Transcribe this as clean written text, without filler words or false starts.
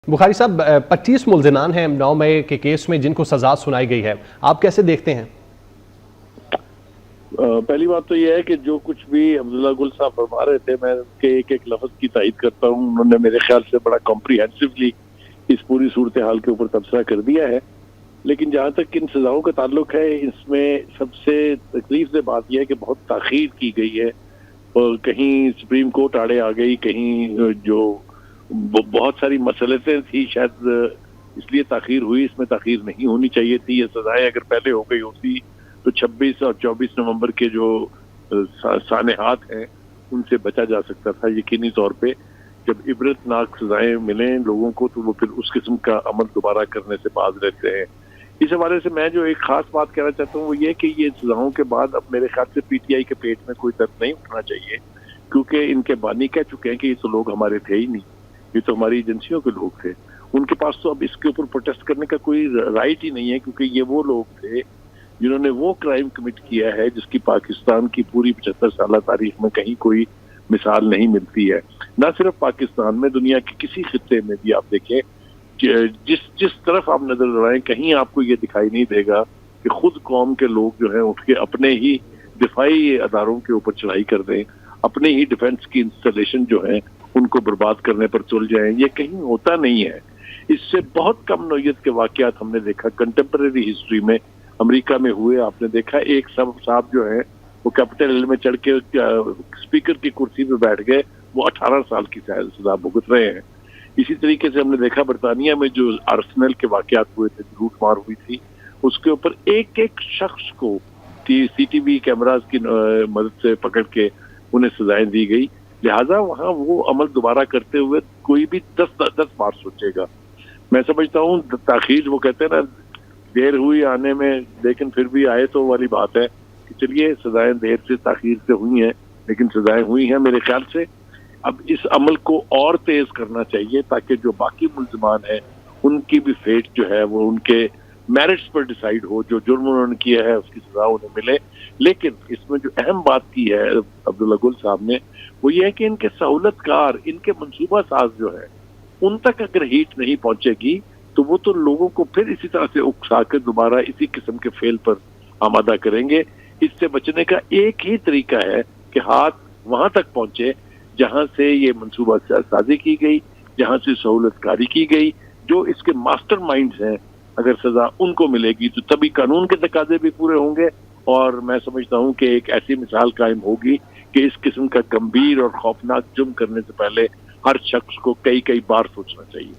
بخاری صاحب 25 ملزمان ہیں 9 مئی کے کیس میں جن کو سزا سنائی گئی ہے، آپ کیسے دیکھتے ہیں؟ پہلی بات تو یہ ہے کہ جو کچھ بھی عبداللہ گل صاحب فرما رہے تھے میں ان کے ایک ایک لفظ کی تائید کرتا ہوں. انہوں نے میرے خیال سے بڑا کمپریہنسولی اس پوری صورتحال کے اوپر تبصرہ کر دیا ہے. لیکن جہاں تک ان سزاؤں کا تعلق ہے، اس میں سب سے تکلیف دہ بات یہ ہے کہ بہت تاخیر کی گئی ہے، اور کہیں سپریم کورٹ آڑے آ گئی، کہیں جو بہت ساری مسئلتیں تھی شاید اس لیے تاخیر ہوئی. اس میں تاخیر نہیں ہونی چاہیے تھی. یہ سزائیں اگر پہلے ہو گئی ہوتی تو 26 اور 24 نومبر کے جو سانحات ہیں ان سے بچا جا سکتا تھا. یقینی طور پہ جب عبرت ناک سزائیں ملیں لوگوں کو تو وہ پھر اس قسم کا عمل دوبارہ کرنے سے باز رہتے ہیں. اس حوالے سے میں جو ایک خاص بات کہنا چاہتا ہوں وہ یہ کہ یہ سزاؤں کے بعد اب میرے خیال سے پی ٹی آئی کے پیٹ میں کوئی درد نہیں اٹھنا چاہیے، کیونکہ ان کے بانی کہہ چکے ہیں کہ یہ تو لوگ ہمارے تھے ہی نہیں، یہ تو ہماری ایجنسیوں کے لوگ تھے. ان کے پاس تو اب اس کے اوپر پروٹیسٹ کرنے کا کوئی رائٹ ہی نہیں ہے، کیونکہ یہ وہ لوگ تھے جنہوں نے وہ کرائم کمٹ کیا ہے جس کی پاکستان کی پوری 75 سالہ تاریخ میں کہیں کوئی مثال نہیں ملتی ہے. نہ صرف پاکستان میں، دنیا کے کسی خطے میں بھی آپ دیکھیں جس طرف آپ نظر لڑائیں کہیں آپ کو یہ دکھائی نہیں دے گا کہ خود قوم کے لوگ جو ہیں اٹھ کے اپنے ہی دفاعی اداروں کے اوپر چڑھائی کر دیں، اپنے ہی ڈیفنس کی انسٹالیشن جو ہیں ان کو برباد کرنے پر چل جائیں. یہ کہیں ہوتا نہیں ہے. اس سے بہت کم نوعیت کے واقعات ہم نے دیکھا کنٹمپریری ہسٹری میں امریکہ میں ہوئے. آپ نے دیکھا ایک صاحب جو ہیں وہ کیپٹل ہل میں چڑھ کے اسپیکر کی کرسی پہ بیٹھ گئے، وہ 18 سال کی سزا بھگت رہے ہیں. اسی طریقے سے ہم نے دیکھا برطانیہ میں جو آرسنل کے واقعات ہوئے تھے، لوٹ مار ہوئی تھی، اس کے اوپر ایک ایک شخص کو سی ٹی وی کیمراز کی مدد سے پکڑ کے انہیں سزائیں دی گئی. لہٰذا وہاں وہ عمل دوبارہ کرتے ہوئے کوئی بھی 10 بار سوچے گا. میں سمجھتا ہوں تاخیر، وہ کہتے ہیں نا دیر ہوئی آنے میں لیکن پھر بھی آئے تو والی بات ہے کہ چلیے سزائیں دیر سے تاخیر سے ہوئی ہیں لیکن سزائیں ہوئی ہیں. میرے خیال سے اب اس عمل کو اور تیز کرنا چاہیے تاکہ جو باقی ملزمان ہیں ان کی بھی فیٹ جو ہے وہ ان کے میرٹس پر ڈیسائیڈ ہو. جو جرم انہوں نے کیا ہے اس کی سزا انہیں ملے. لیکن اس میں جو اہم بات کی ہے عبداللہ گل صاحب نے وہ یہ ہے کہ ان کے سہولت کار، ان کے منصوبہ ساز جو ہے ان تک اگر ہیٹ نہیں پہنچے گی تو وہ تو لوگوں کو پھر اسی طرح سے اکسا کے دوبارہ اسی قسم کے فعل پر آمادہ کریں گے. اس سے بچنے کا ایک ہی طریقہ ہے کہ ہاتھ وہاں تک پہنچے جہاں سے یہ منصوبہ سازی کی گئی، جہاں سے سہولت کاری کی گئی. جو اس کے ماسٹر مائنڈز ہیں اگر سزا ان کو ملے گی تو تبھی قانون کے تقاضے بھی پورے ہوں گے. اور میں سمجھتا ہوں کہ ایک ایسی مثال قائم ہوگی کہ اس قسم کا گمبھیر اور خوفناک جرم کرنے سے پہلے ہر شخص کو کئی بار سوچنا چاہیے.